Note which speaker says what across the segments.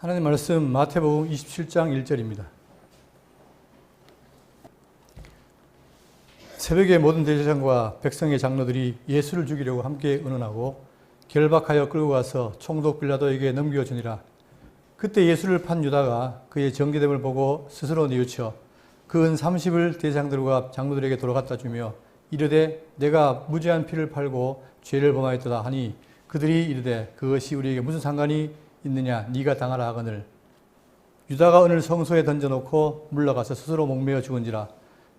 Speaker 1: 하나님 말씀 마태복음 27장 1절입니다. 새벽에 모든 대제사장과 백성의 장로들이 예수를 죽이려고 함께 의논하고 결박하여 끌고 가서 총독 빌라도에게 넘겨주니라. 그때 예수를 판 유다가 그의 정죄됨을 보고 스스로 뉘우쳐 그 은 30을 대제사장들과 장로들에게 돌아갔다 주며 이르되 내가 무죄한 피를 팔고 죄를 범하였도다 하니 그들이 이르되 그것이 우리에게 무슨 상관이 있느냐 네가 당하라 하거늘 유다가 은을 성소에 던져놓고 물러가서 스스로 목매어 죽은지라.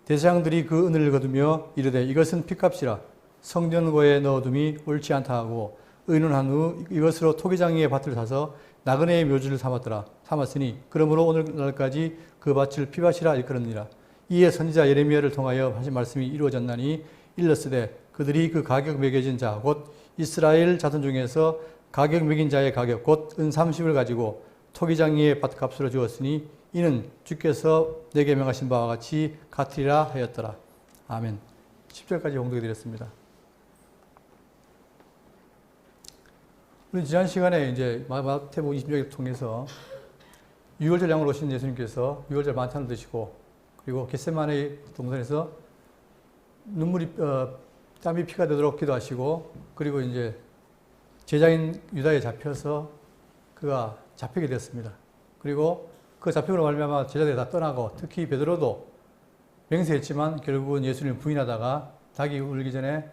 Speaker 1: 대제사장들이 그 은을 거두며 이르되 이것은 피값이라 성전고에 넣어둠이 옳지 않다 하고 의논한 후 이것으로 토기장이의 밭을 사서 나그네의 묘지를 삼았으니 그러므로 오늘날까지 그 밭을 피밭이라 일컬었느니라. 이에 선지자 예레미야를 통하여 하신 말씀이 이루어졌나니 일렀으되 그들이 그 가격 매겨진 자 곧 이스라엘 자손 중에서 가격 매긴 자의 가격 곧 은 30을 가지고 토기장이의 밭값으로 주었으니 이는 주께서 내게 명하신 바와 같이 같으리라 하였더라. 아멘. 10절까지 봉독해 드렸습니다. 우리 지난 시간에 이제 마태복음 26장을 통해서 유월절 양으로 오신 예수님께서 유월절 만찬을 드시고 그리고 겟세마네 동산에서 눈물이 땀이 피가 되도록 기도하시고 그리고 이제 제자인 유다에 잡혀서 그가 잡히게 됐습니다. 그리고 그 잡힘으로 말미암아 제자들이 다 떠나고 특히 베드로도 맹세했지만 결국은 예수님을 부인하다가 닭이 울기 전에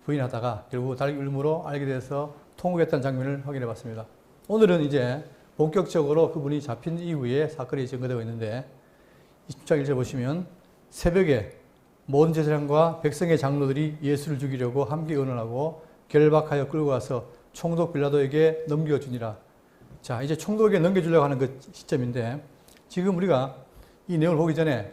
Speaker 1: 부인하다가 결국 닭이 울므로 알게 돼서 통곡했다는 장면을 확인해 봤습니다. 오늘은 이제 본격적으로 그분이 잡힌 이후에 사건이 증거되고 있는데 20장 1절 보시면 새벽에 모든 제사장과 백성의 장로들이 예수를 죽이려고 함께 의논하고 결박하여 끌고 가서 총독 빌라도에게 넘겨주니라. 자, 이제 총독에게 넘겨주려고 하는 그 시점인데 지금 우리가 이 내용을 보기 전에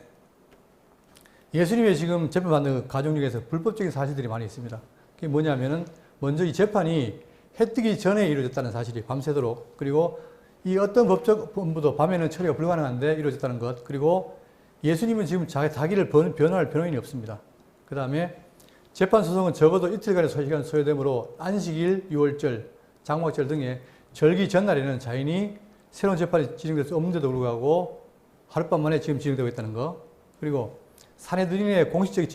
Speaker 1: 예수님의 지금 재판받는 그 가족 중에서 불법적인 사실들이 많이 있습니다. 그게 뭐냐면은 먼저 이 재판이 해 뜨기 전에 이루어졌다는 사실이 밤새도록 그리고 이 어떤 법적 본부도 밤에는 처리가 불가능한데 이루어졌다는 것 그리고 예수님은 지금 자기를 변호할 변호인이 없습니다. 그 다음에 재판 소송은 적어도 이틀간의 시간 소요되므로 안식일, 유월절, 장막절 등의 절기 전날에는 자인이 새로운 재판이 진행될 수 없는데도 불구하고 하룻밤 만에 지금 진행되고 있다는 거 그리고 산헤드린의 공식적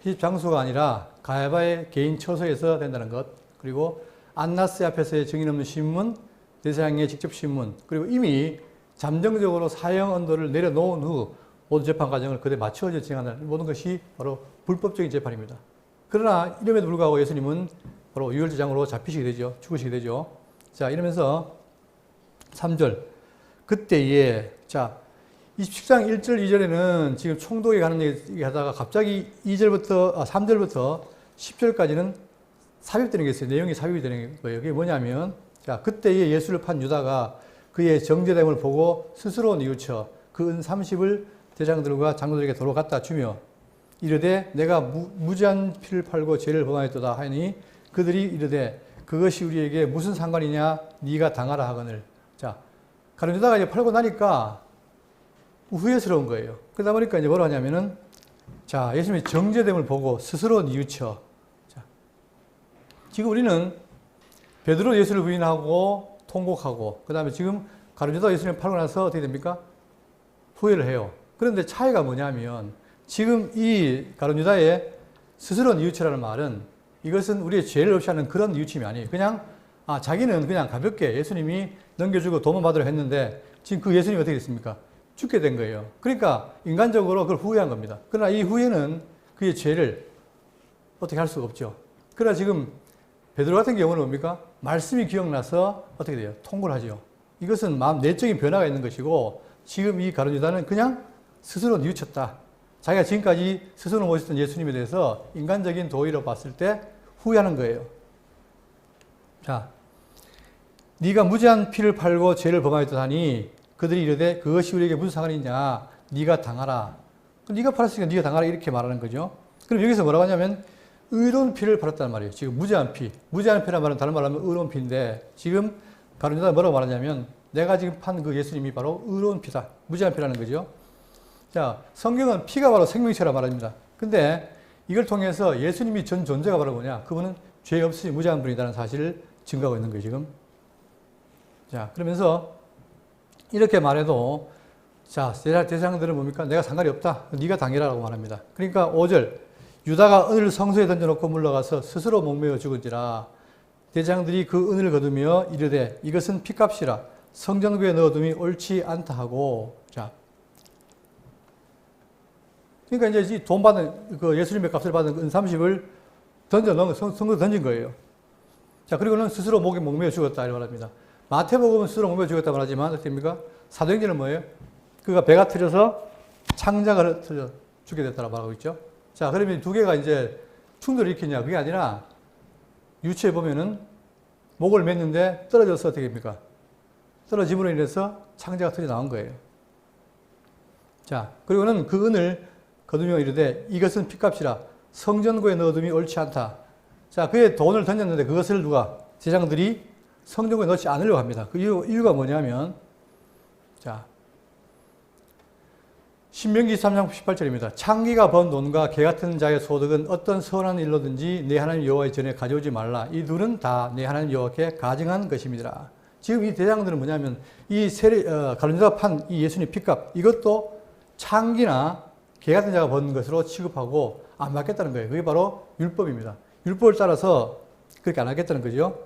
Speaker 1: 회집 장소가 아니라 가야바의 개인 처소에서 된다는 것 그리고 안나스 앞에서의 증인 없는 신문, 대제사장의 직접 신문 그리고 이미 잠정적으로 사형 언도를 내려놓은 후 모든 재판 과정을 그대로 맞춰져 진행한다는 모든 것이 바로 불법적인 재판입니다. 그러나 이름에도 불구하고 예수님은 바로 유월제장으로 잡히시게 되죠. 죽으시게 되죠. 자, 이러면서 3절. 그때에, 자, 27장 1절, 2절에는 지금 총독에 가는 얘기 하다가 갑자기 3절부터 10절까지는 삽입되는 게 있어요. 내용이 삽입이 되는 거예요. 그게 뭐냐면, 자, 그때에 예수를 판 유다가 그의 정죄됨을 보고 스스로 뉘우쳐 그 은 30을 대장들과 장로들에게 도로 갖다 주며 이르되 내가 무죄한 피를 팔고 죄를 범하였도다 하니 그들이 이르되 그것이 우리에게 무슨 상관이냐 네가 당하라 하거늘. 자, 가룟 유다가 이제 팔고 나니까 후회스러운 거예요. 그러다 보니까 이제 뭐라 하냐면은 자, 예수님의 정죄됨을 보고 스스로 뉘우쳐. 자, 지금 우리는 베드로 예수를 부인하고 통곡하고 그 다음에 지금 가룟 유다가 예수님을 팔고 나서 어떻게 됩니까? 후회를 해요. 그런데 차이가 뭐냐면 지금 이 가룟 유다의 스스로 뉘우치라는 말은 이것은 우리의 죄를 없이 하는 그런 뉘우침이 아니에요. 그냥 자기는 그냥 가볍게 예수님이 넘겨주고 도움받으려 했는데 지금 그 예수님이 어떻게 됐습니까? 죽게 된 거예요. 그러니까 인간적으로 그걸 후회한 겁니다. 그러나 이 후회는 그의 죄를 어떻게 할 수가 없죠. 그러나 지금 베드로 같은 경우는 뭡니까? 말씀이 기억나서 어떻게 돼요? 통고를 하죠. 이것은 마음 내적인 변화가 있는 것이고 지금 이 가룟 유다는 그냥 스스로 뉘우쳤다. 자기가 지금까지 스스로 모셨던 예수님에 대해서 인간적인 도의로 봤을 때 후회하는 거예요. 자, 네가 무죄한 피를 팔고 죄를 범하였다 하니 그들이 이르되 그것이 우리에게 무슨 상관이 있냐 네가 당하라. 네가 팔았으니까 네가 당하라 이렇게 말하는 거죠. 그럼 여기서 뭐라고 하냐면 의로운 피를 팔았다는 말이에요. 지금 무죄한 피. 무죄한 피란 말은 다른 말로 하면 의로운 피인데 지금 가룟 유다가 뭐라고 말하냐면 내가 지금 판 그 예수님이 바로 의로운 피다. 무죄한 피라는 거죠. 자, 성경은 피가 바로 생명체라 말합니다. 근데 이걸 통해서 예수님이 전 존재가 바로 뭐냐? 그분은 죄 없이 무죄한 분이라는 사실을 증거하고 있는 거예요, 지금. 자, 그러면서 이렇게 말해도 자, 대상들은 뭡니까? 내가 상관이 없다. 네가 당해라라고 말합니다. 그러니까 5절 유다가 은을 성소에 던져놓고 물러가서 스스로 목매어 죽은지라 대장들이 그 은을 거두며 이르되 이것은 피값이라 성전구에 넣어둠이 옳지 않다 하고 자 그러니까 이제 돈 받은 그 예수님의 값을 받은 은 30을 던져 넣은 성소에 던진 거예요. 자 그리고는 스스로 목에 목매어 죽었다 이렇게 말합니다. 마태복음은 스스로 목매어 죽었다 말하지만 어떻게 됩니까? 사도행전은 뭐예요? 그가 배가 터져서 창자가 터져 죽게 됐다고 말하고 있죠. 자, 그러면 두 개가 이제 충돌을 일으키냐? 그게 아니라 유추해 보면은 목을 맸는데 떨어져서 어떻게 됩니까? 떨어짐으로 인해서 창자가 터져 나온 거예요. 자, 그리고는 그 은을 거두며 이르되 이것은 피값이라 성전구에 넣어둠이 옳지 않다. 자, 그의 돈을 던졌는데 그것을 누가? 제장들이 성전구에 넣지 않으려고 합니다. 그 이유가 뭐냐면 자, 신명기 3장 18절입니다. 창기가 번 돈과 개 같은 자의 소득은 어떤 선한 일로든지 내 하나님 여호와의 전에 가져오지 말라. 이 둘은 다 내 하나님 여호와께 가증한 것입니다. 지금 이 대장들은 뭐냐면 이 가룟유다가 판 이 예수님 피값 이것도 창기나 개 같은 자가 번 것으로 취급하고 안 받겠다는 거예요. 그게 바로 율법입니다. 율법을 따라서 그렇게 안 하겠다는 거죠.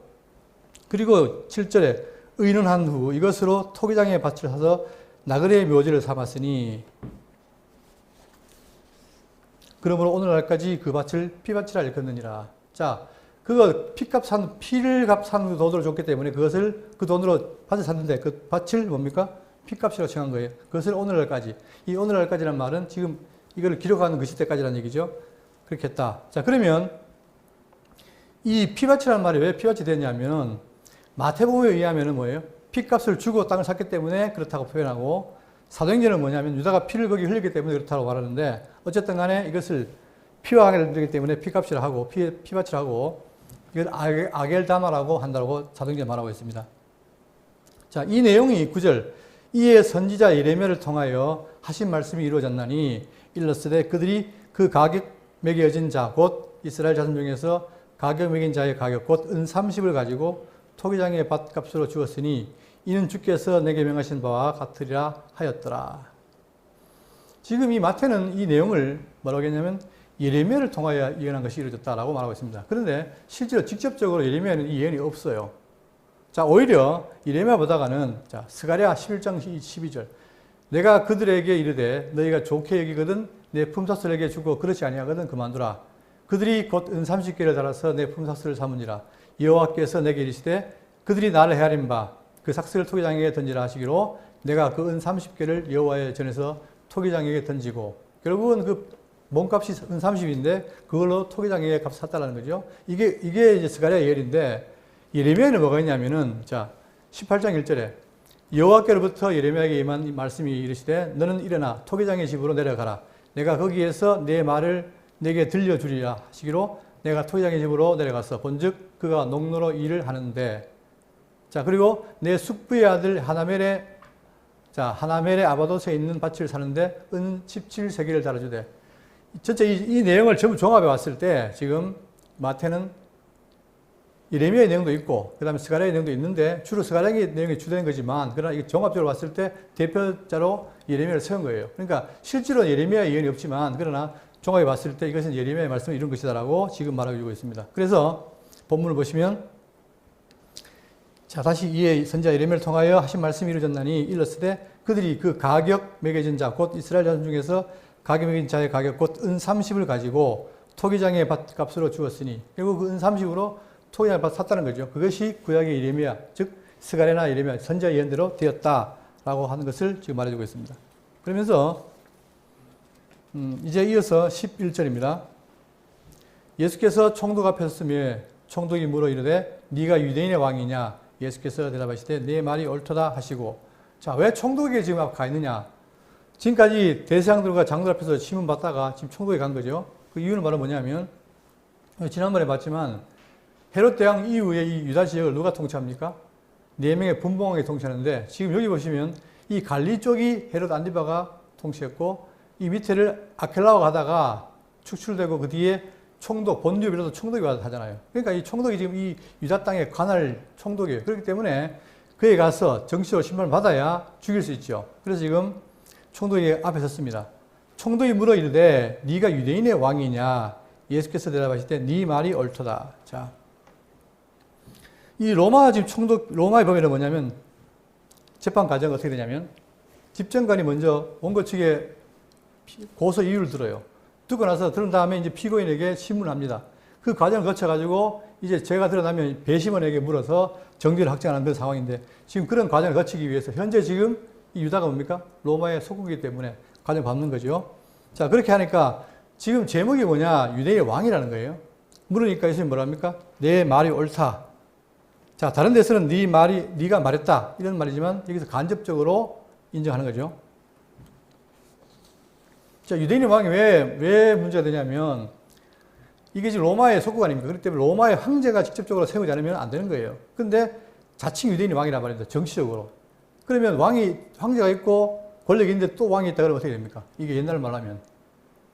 Speaker 1: 그리고 7절에 의는 한 후 이것으로 토기장의 밭을 사서 나그네의 묘지를 삼았으니 그러므로 오늘날까지 그 밭을 피밭이라 일컫느니라. 자, 그거 피를 산 돈으로 줬기 때문에 그것을 그 돈으로 밭을 샀는데 그 밭을 뭡니까? 피값이라고 칭한 거예요. 그것을 오늘날까지. 이 오늘날까지라는 말은 지금 이걸 기록하는 그 시대까지라는 얘기죠. 그렇게 했다. 자, 그러면 이 피밭이라는 말이 왜 피밭이 됐냐면 마태복음에 의하면 뭐예요? 피값을 주고 땅을 샀기 때문에 그렇다고 표현하고 사도행전은 뭐냐면 유다가 피를 거기 흘렸기 때문에 그렇다고 말하는데 어쨌든 간에 이것을 피와 하게 되기 때문에 피값이라 하고 피밭이라 하고 이걸 아겔다마라고 한다고 사도행전에 말하고 있습니다. 자, 이 내용이 9절 이에 선지자 예레미야를 통하여 하신 말씀이 이루어졌나니 일렀으되 그들이 그 가격 매겨진 자 곧 이스라엘 자손 중에서 가격 매긴 자의 가격 곧 은 30을 가지고 토기장의 밭값으로 주었으니 이는 주께서 내게 명하신 바와 같으리라 하였더라. 지금 이 마태는 이 내용을 뭐라고 했냐면 예레미야를 통하여 예언한 것이 이루어졌다라고 말하고 있습니다. 그런데 실제로 직접적으로 예레미야는 이 예언이 없어요. 자, 오히려 예레미야보다가는 자, 스가랴 11장 12절 내가 그들에게 이르되 너희가 좋게 여기거든 내 품삯을 주고 그렇지 아니하거든 그만두라. 그들이 곧 은 30개를 달아서 내 품삯을 삼으니라. 여호와께서 내게 이르시되 그들이 나를 헤아린 바 그 삭스를 토기장에게 던지라 하시기로 내가 그 은 30개를 여호와의 전에서 토기장에게 던지고 결국은 그 몸값이 은 30인데 그걸로 토기장에게 값 샀다는 거죠. 이게 이제 스가랴 예언인데 예레미야에는 뭐가 있냐면은 자 18장 1절에 여호와께로부터 예레미야에게 임한 말씀이 이르시되 너는 일어나 토기장의 집으로 내려가라. 내가 거기에서 내 말을 내게 들려주리라 하시기로 내가 토기장의 집으로 내려가서 본즉 그가 농로로 일을 하는데 자 그리고 내 숙부의 아들 하나멜의 아바도스에 있는 밭을 사는데 은 17세기를 달아주되 전체 이 내용을 전부 종합해 왔을 때 지금 마태는 예레미야의 내용도 있고 그 다음에 스가랴의 내용도 있는데 주로 스가랴의 내용이 주된 거지만 그러나 이 종합적으로 봤을 때 대표자로 예레미야를 세운 거예요. 그러니까 실제로 예레미야의 예언이 없지만 그러나 종합해 봤을 때 이것은 예레미야의 말씀을 이룬 것이다라고 지금 말하고 있습니다. 그래서 본문을 보시면 자 다시 이에 선지자 예레미야를 통하여 하신 말씀이 이루어졌나니 일렀으되 그들이 그 가격 매겨진 자 곧 이스라엘 자손 중에서 가격 매긴 자의 가격 곧 은 30을 가지고 토기장의 밭값으로 주었으니 결국 그 은 30으로 토기장의 밭 샀다는 거죠. 그것이 구약의 예레미야 즉 스가랴나 예레미야 선지자 예언대로 되었다라고 하는 것을 지금 말해주고 있습니다. 그러면서 이제 이어서 11절입니다. 예수께서 총독 앞에 섰으며 총독이 물어 이르되 네가 유대인의 왕이냐? 예수께서 대답하시되 네 말이 옳도다 하시고 자, 왜 총독에게 지금 가 있느냐? 지금까지 대제사장들과 장로들 앞에서 시문 받다가 지금 총독에 간 거죠. 그 이유는 바로 뭐냐면 지난번에 봤지만 헤롯 대왕 이후에 이 유다 지역을 누가 통치합니까? 4명의 분봉왕이 통치하는데 지금 여기 보시면 이 갈리 쪽이 헤롯 안디바가 통치했고 이 밑에를 아켈라와 가다가 축출되고 그 뒤에 총독, 본디오 빌라도 총독이 와서 하잖아요. 그러니까 이 총독이 지금 이 유다 땅의 관할 총독이에요. 그렇기 때문에 그에 가서 정식으로 심판을 받아야 죽일 수 있죠. 그래서 지금 총독이 앞에 섰습니다. 총독이 물어 이르되 네가 유대인의 왕이냐? 예수께서 대답하실 때 네 말이 옳도다. 자, 이 로마 지금 총독 로마의 법에는 뭐냐면 재판 과정이 어떻게 되냐면 집정관이 먼저 원고 측에 고소 이유를 들어요. 듣고 나서 들은 다음에 이제 피고인에게 신문을 합니다. 그 과정을 거쳐가지고 이제 죄가 드러나면 배심원에게 물어서 정죄를 확정하는 그런 상황인데 지금 그런 과정을 거치기 위해서 현재 지금 이 유다가 뭡니까? 로마의 속국이기 때문에 과정을 밟는 거죠. 자, 그렇게 하니까 지금 제목이 뭐냐? 유대의 왕이라는 거예요. 물으니까 예수님이 뭐랍니까? 내 말이 옳다. 자, 다른 데서는 네 말이, 네가 말했다. 이런 말이지만 여기서 간접적으로 인정하는 거죠. 자, 유대인의 왕이 왜 문제가 되냐면 이게 지금 로마의 속국 아닙니까? 그렇기 때문에 로마의 황제가 직접적으로 세우지 않으면 안 되는 거예요. 근데 자칭 유대인이 왕이란 말입니다. 정치적으로. 그러면 황제가 있고 권력이 있는데 또 왕이 있다 그러면 어떻게 됩니까? 이게 옛날 말하면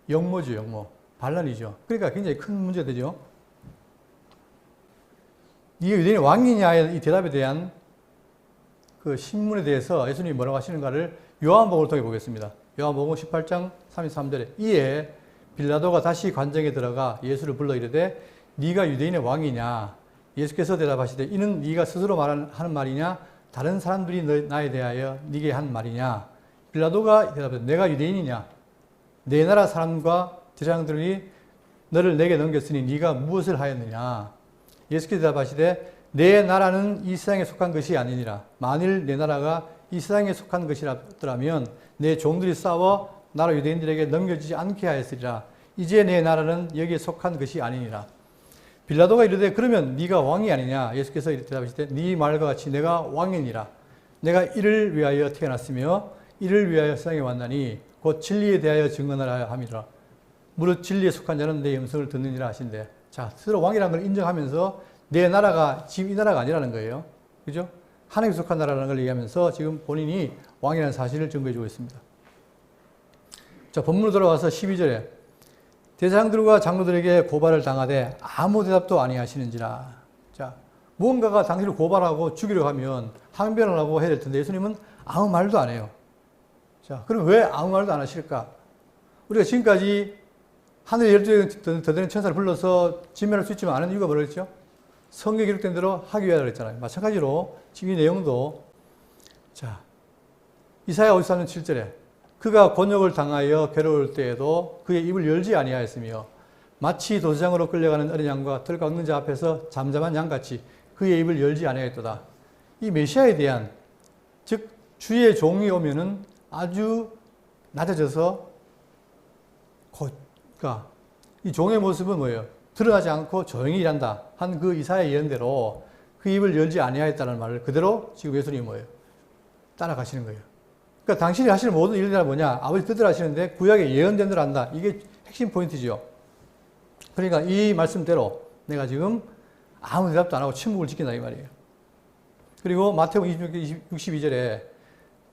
Speaker 1: 역모죠, 역모. 반란이죠. 그러니까 굉장히 큰 문제가 되죠. 이게 유대인의 왕이냐의 이 대답에 대한 그 신문에 대해서 예수님이 뭐라고 하시는가를 요한복음을 통해 보겠습니다. 요한복음 18장 33절에 이에 빌라도가 다시 관정에 들어가 예수를 불러 이르되 네가 유대인의 왕이냐? 예수께서 대답하시되 이는 네가 스스로 하는 말이냐? 다른 사람들이 나에 대하여 네게 한 말이냐? 빌라도가 대답하되 내가 유대인이냐? 내 나라 사람과 제사장들이 너를 내게 넘겼으니 네가 무엇을 하였느냐? 예수께서 대답하시되 내 나라는 이 세상에 속한 것이 아니니라. 만일 내 나라가 이 세상에 속한 것이라면 내 종들이 싸워 나라 유대인들에게 넘겨지지 않게 하였으리라. 이제 내 나라는 여기에 속한 것이 아니니라. 빌라도가 이르되 그러면 네가 왕이 아니냐? 예수께서 이렇게 대답하시되 네 말과 같이 내가 왕이니라. 내가 이를 위하여 태어났으며 이를 위하여 세상에 왔나니 곧 진리에 대하여 증언하라 함이라. 무릇 진리에 속한 자는 내 음성을 듣느니라 하신대. 자, 스스로 왕이라는 걸 인정하면서 내 나라가 지금 이 나라가 아니라는 거예요. 그죠? 하나님에 속한 나라라는 걸 얘기하면서 지금 본인이 왕이라는 사실을 증거해 주고 있습니다. 자, 본문으로 돌아와서 12절에 대제사장들과 장로들에게 고발을 당하되 아무 대답도 아니하시는지라. 자, 무언가가 당신을 고발하고 죽이려고 하면 항변을 하고 해야 될 텐데 예수님은 아무 말도 안 해요. 자, 그럼 왜 아무 말도 안 하실까? 우리가 지금까지 하늘에 12더 되는 천사를 불러서 진멸할 수 있지만 않은 이유가 뭐랬죠? 성경에 기록된 대로 하기 위하다 그랬잖아요. 마찬가지로 지금 이 내용도 자, 이사야 53년 7절에 그가 곤욕을 당하여 괴로울 때에도 그의 입을 열지 아니하였으며 마치 도시장으로 끌려가는 어린 양과 털 깎는 자 앞에서 잠잠한 양같이 그의 입을 열지 아니하였도다. 이 메시아에 대한 즉 주의 종이 오면은 아주 낮아져서 그러니까 이 종의 모습은 뭐예요? 드러나지 않고 조용히 일한다 한 그 이사야 예언대로 그 입을 열지 아니하였다는 말을 그대로 지금 예수님이 뭐예요? 따라가시는 거예요. 그러니까 당신이 하시는 모든 일들은 뭐냐? 아버지 뜻대로 하시는데 구약에 예언된 대로 한다. 이게 핵심 포인트죠. 그러니까 이 말씀대로 내가 지금 아무 대답도 안 하고 침묵을 지킨다 이 말이에요. 그리고 마태복음 26장 62절에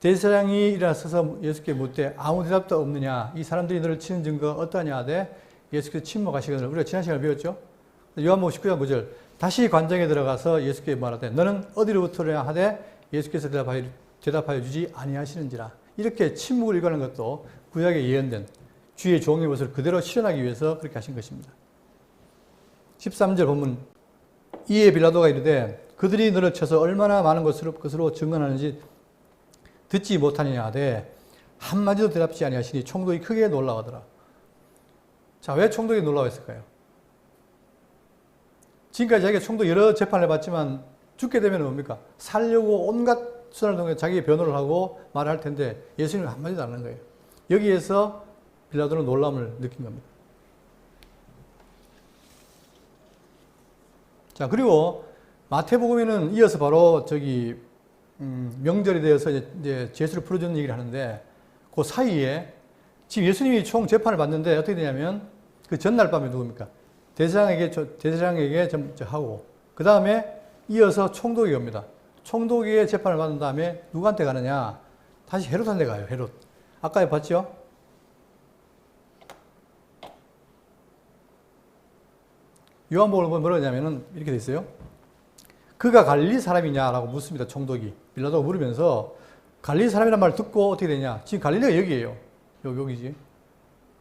Speaker 1: 대제사장이 일어나서 예수께 묻되 아무 대답도 없느냐? 이 사람들이 너를 치는 증거가 어떠냐 하되 예수께서 침묵하시거든요. 우리가 지난 시간에 배웠죠? 요한복음 19장 9절 다시 관정에 들어가서 예수께 말하되 너는 어디로부터냐 하되 예수께서 대답하여 주지 아니하시는지라. 이렇게 침묵을 일관하는 것도 구약에 예언된 주의 종의 모습을 그대로 실현하기 위해서 그렇게 하신 것입니다. 13절 본문 이에 빌라도가 이르되 그들이 너를 쳐서 얼마나 많은 것으로 증언하는지 듣지 못하느냐 하되 한마디도 대답지 아니하시니 총독이 크게 놀라워하더라. 자, 왜 총독이 놀라워했을까요? 지금까지 자기가 총독 여러 재판을 해봤지만 죽게 되면 뭡니까? 살려고 온갖 수단을 통해 자기 변호를 하고 말을 할 텐데 예수님은 한마디도 안 하는 거예요. 여기에서 빌라도는 놀람을 느낀 겁니다. 자, 그리고 마태복음에는 이어서 바로 명절이 되어서 이제 제수를 풀어주는 얘기를 하는데 그 사이에 지금 예수님이 총 재판을 받는데 어떻게 되냐면 그 전날 밤에 누굽니까? 대제사장에게 하고 그 다음에 이어서 총독이 옵니다. 총독의 재판을 받은 다음에 누구한테 가느냐? 다시 헤롯한테 가요. 헤롯. 아까 봤죠? 요한복음을 뭐라고 하냐면은 이렇게 돼 있어요. 그가 갈릴리 사람이냐라고 묻습니다. 총독이. 빌라도가 물으면서 갈릴리 사람이란 말을 듣고 어떻게 되냐. 지금 갈릴리가 여기예요. 여기지.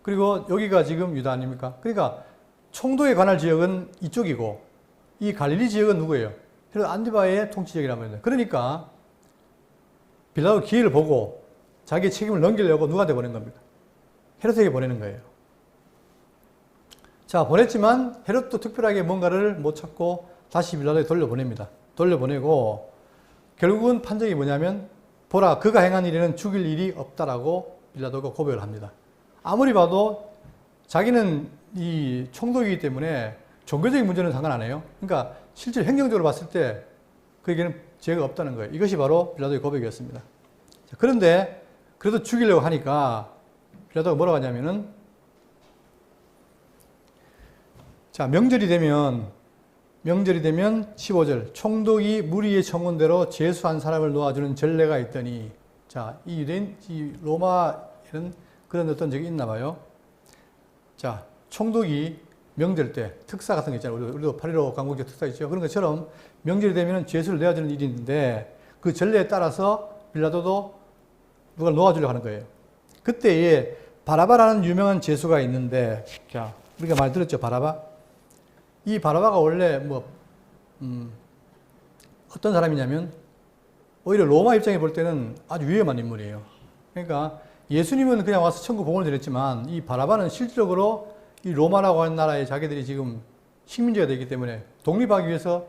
Speaker 1: 그리고 여기가 지금 유다 아닙니까? 그러니까 총독에 관할 지역은 이쪽이고 이 갈릴리 지역은 누구예요? 헤롯 안티바의 통치지역이란 말이에요. 그러니까 빌라도 기회를 보고 자기의 책임을 넘기려고 누구한테 보낸 겁니까? 헤롯에게 보내는 거예요. 자, 보냈지만 헤롯도 특별하게 뭔가를 못 찾고 다시 빌라도에 돌려보냅니다. 돌려보내고 결국은 판정이 뭐냐면 보라, 그가 행한 일에는 죽일 일이 없다라고 빌라도가 고백을 합니다. 아무리 봐도 자기는 이 총독이기 때문에 종교적인 문제는 상관 안 해요. 그러니까 실제 행정적으로 봤을 때 그에게는 죄가 없다는 거예요. 이것이 바로 빌라도의 고백이었습니다. 자, 그런데 그래도 죽이려고 하니까 빌라도가 뭐라고 하냐면은 자, 명절이 되면 15절 총독이 무리의 청원대로 제수한 사람을 놓아주는 전례가 있더니 자, 이 로마에는 그런 어떤 적이 있나 봐요. 자, 총독이 명절 때 특사 같은 거 있잖아요. 우리도 8.15 광복절 특사 있죠. 그런 것처럼 명절이 되면 제수를 내어주는 일이 있는데 그 전례에 따라서 빌라도도 누가 놓아주려고 하는 거예요. 그때에 바라바라는 유명한 제수가 있는데 자, 우리가 많이 들었죠. 바라바. 이 바라바가 원래 어떤 사람이냐면 오히려 로마 입장에 볼 때는 아주 위험한 인물이에요. 그러니까 예수님은 그냥 와서 천국 복음을 드렸지만 이 바라바는 실질적으로 이 로마라고 하는 나라에 자기들이 지금 식민지가 되기 때문에 독립하기 위해서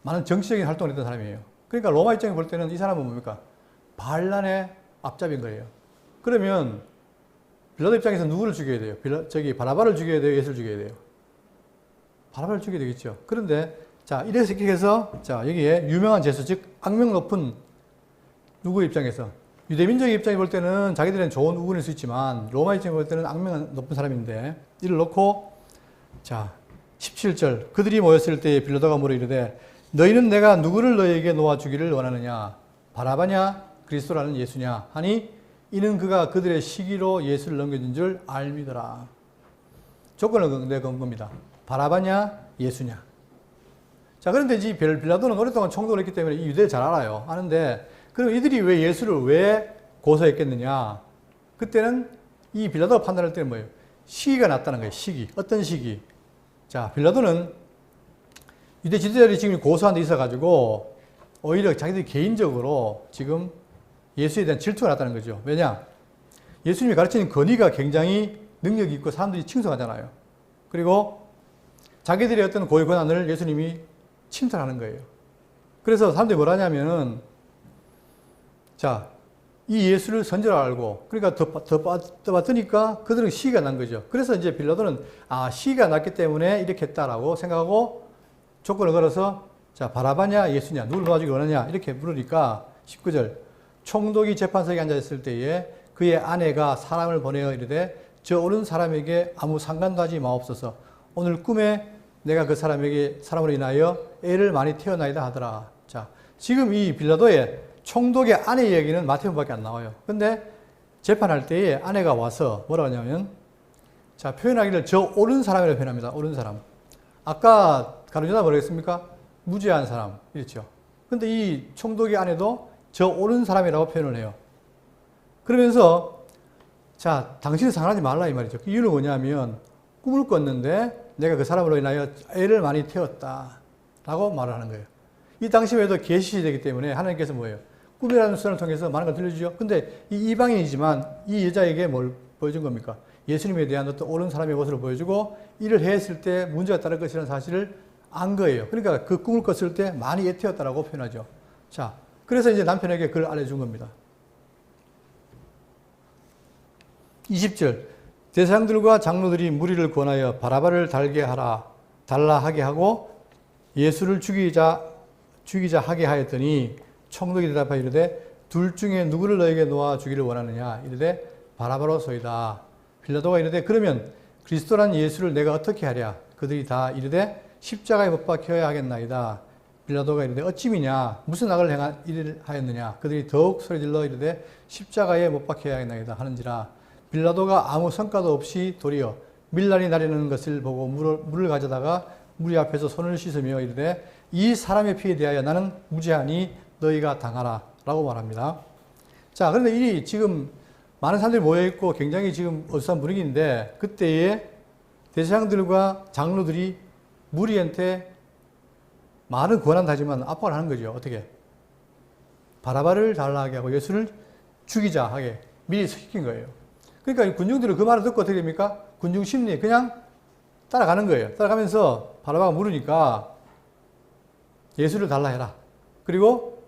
Speaker 1: 많은 정치적인 활동을 했던 사람이에요. 그러니까 로마 입장에 볼 때는 이 사람은 뭡니까? 반란의 앞잡이인 거예요. 그러면 빌라도 입장에서 누구를 죽여야 돼요? 바라바를 죽여야 돼요? 예수를 죽여야 돼요? 바라바를 죽여야 되겠죠. 그런데 자, 이렇게 해서 자, 여기에 유명한 제수, 즉 악명 높은 누구 입장에서 유대민족의 입장에 볼 때는 자기들은 좋은 우군일 수 있지만 로마 입장에 볼 때는 악명 높은 사람인데 이를 놓고 자, 17절 그들이 모였을 때에 빌라도가 물어 이르되 너희는 내가 누구를 너희에게 놓아주기를 원하느냐 바라바냐 그리스도라는 예수냐 하니 이는 그가 그들의 시기로 예수를 넘겨준 줄 알미더라. 조건을 내건 겁니다. 바라바냐 예수냐. 자, 그런데 이 빌라도는 오랫동안 총독을 했기 때문에 이 유대를 잘 알아요. 아는데 그럼 이들이 왜 예수를 왜 고소했겠느냐. 그때는 이 빌라도가 판단할 때는 뭐예요? 시기가 났다는 거예요. 시기. 어떤 시기? 자, 빌라도는 유대 지도자들이 지금 고소한 데 있어가지고 오히려 자기들이 개인적으로 지금 예수에 대한 질투가 났다는 거죠. 왜냐? 예수님이 가르치는 권위가 굉장히 능력이 있고 사람들이 칭송하잖아요. 그리고 자기들의 어떤 고유 권한을 예수님이 침탈하는 거예요. 그래서 사람들이 뭐라 하냐면은 자, 이 예수를 선지로 알고 그러니까 더 받으니까 그들은 시기가 난 거죠. 그래서 이제 빌라도는 시기가 났기 때문에 이렇게 했다라고 생각하고 조건을 걸어서 자, 바라바냐 예수냐 누굴 도와주기 원하냐 이렇게 물으니까 19절 총독이 재판석에 앉아있을 때에 그의 아내가 사람을 보내어 이르되 저 오른 사람에게 아무 상관도 하지 마옵소서. 오늘 꿈에 내가 그 사람으로 인하여 애를 많이 태어나이다 하더라. 자, 지금 이 빌라도의 총독의 아내 이야기는 마태복음밖에 안 나와요. 근데 재판할 때에 아내가 와서 뭐라고 하냐면 자, 표현하기를 저 옳은 사람이라고 표현합니다. 옳은 사람. 아까 가룟유다가 뭐라고 했습니까? 무죄한 사람. 이랬죠. 근데 이 총독의 아내도 저 옳은 사람이라고 표현을 해요. 그러면서 자, 당신은 상하지 말라 이 말이죠. 그 이유는 뭐냐면 꿈을 꿨는데 내가 그 사람으로 인하여 애를 많이 태웠다 라고 말을 하는 거예요. 이 당시만 해도 계시되기 때문에 하나님께서 뭐예요? 꿈이라는 수단을 통해서 많은 걸 들려주죠. 근데 이 이방인이지만 이 여자에게 뭘 보여준 겁니까? 예수님에 대한 어떤 옳은 사람의 모습을 보여주고 이를 했을 때 문제가 따를 것이라는 사실을 안 거예요. 그러니까 그 꿈을 꿨을 때 많이 애 태웠다라고 표현하죠. 자, 그래서 이제 남편에게 그걸 알려준 겁니다. 20절 대사장들과 장로들이 무리를 권하여 바라바를 달라 하게 하고 예수를 죽이자 하게 하였더니 총독이 대답하여 이르되 둘 중에 누구를 너에게 놓아 주기를 원하느냐 이르되 바라바로소이다. 빌라도가 이르되 그러면 그리스도란 예수를 내가 어떻게 하랴. 그들이 다 이르되 십자가에 못 박혀야 하겠나이다. 빌라도가 이르되 어찌미냐 무슨 악을 하였느냐. 그들이 더욱 소리질러 이르되 십자가에 못 박혀야 하겠나이다 하는지라. 빌라도가 아무 성과도 없이 도리어 밀란이 나려는 것을 보고 물을 가져다가 무리 앞에서 손을 씻으며 이르되 이 사람의 피에 대하여 나는 무죄하니 너희가 당하라 라고 말합니다. 자, 그런데 이 지금 많은 사람들이 모여있고 굉장히 지금 어수선한 분위기인데 그때에 대제사장들과 장로들이 무리한테 많은 권한도 하지만 압박을 하는 거죠. 어떻게? 바라바를 달라하게 하고 예수를 죽이자 하게 미리 시킨 거예요. 그러니까 군중들은 그 말을 듣고 어떻게 됩니까? 군중 심리 그냥 따라가는 거예요. 따라가면서 바라바가 물으니까 예수를 달라 해라. 그리고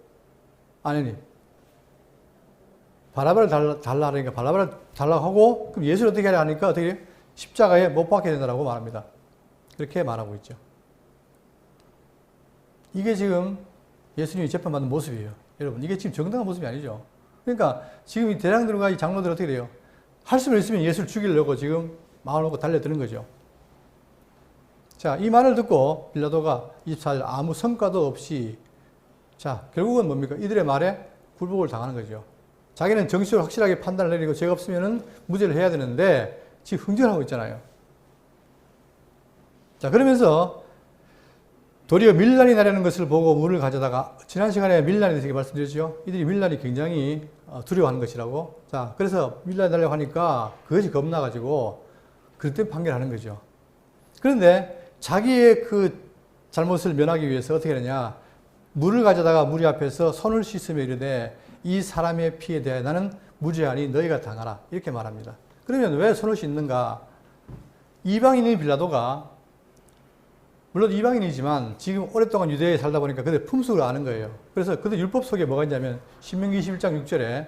Speaker 1: 아니 바라바를 달라 하니까 바라바를 달라고 하고 그럼 예수를 어떻게 하려 하니까 어떻게 십자가에 못 박게 된다고 말합니다. 그렇게 말하고 있죠. 이게 지금 예수님이 재판받는 모습이에요. 여러분 이게 지금 정당한 모습이 아니죠. 그러니까 지금 이 대장들과 이 장로들 어떻게 돼요? 할 수만 있으면 예수를 죽이려고 지금 마음을 먹고 달려드는 거죠. 자, 이 말을 듣고 빌라도가 24일 아무 성과도 없이 자, 결국은 뭡니까? 이들의 말에 굴복을 당하는 거죠. 자기는 정식으로 확실하게 판단을 내리고 죄가 없으면 무죄를 해야 되는데 지금 흥정하고 있잖아요. 자, 그러면서 도리어 밀란이 나려는 것을 보고 물을 가져다가 지난 시간에 밀란에 대해서 말씀드렸죠. 이들이 밀란이 굉장히 두려워하는 것이라고. 자, 그래서 밀란이 나려고 하니까 그것이 겁나가지고 그때 판결하는 거죠. 그런데 자기의 그 잘못을 면하기 위해서 어떻게 하느냐. 물을 가져다가 무리 앞에서 손을 씻으며 이르되 이 사람의 피에 대해 나는 무죄하니 너희가 당하라. 이렇게 말합니다. 그러면 왜 손을 씻는가? 이방인인 빌라도가 물론 이방인이지만 지금 오랫동안 유대에 살다 보니까 그들 품속을 아는 거예요. 그래서 그들 율법 속에 뭐가 있냐면 신명기 21장 6절에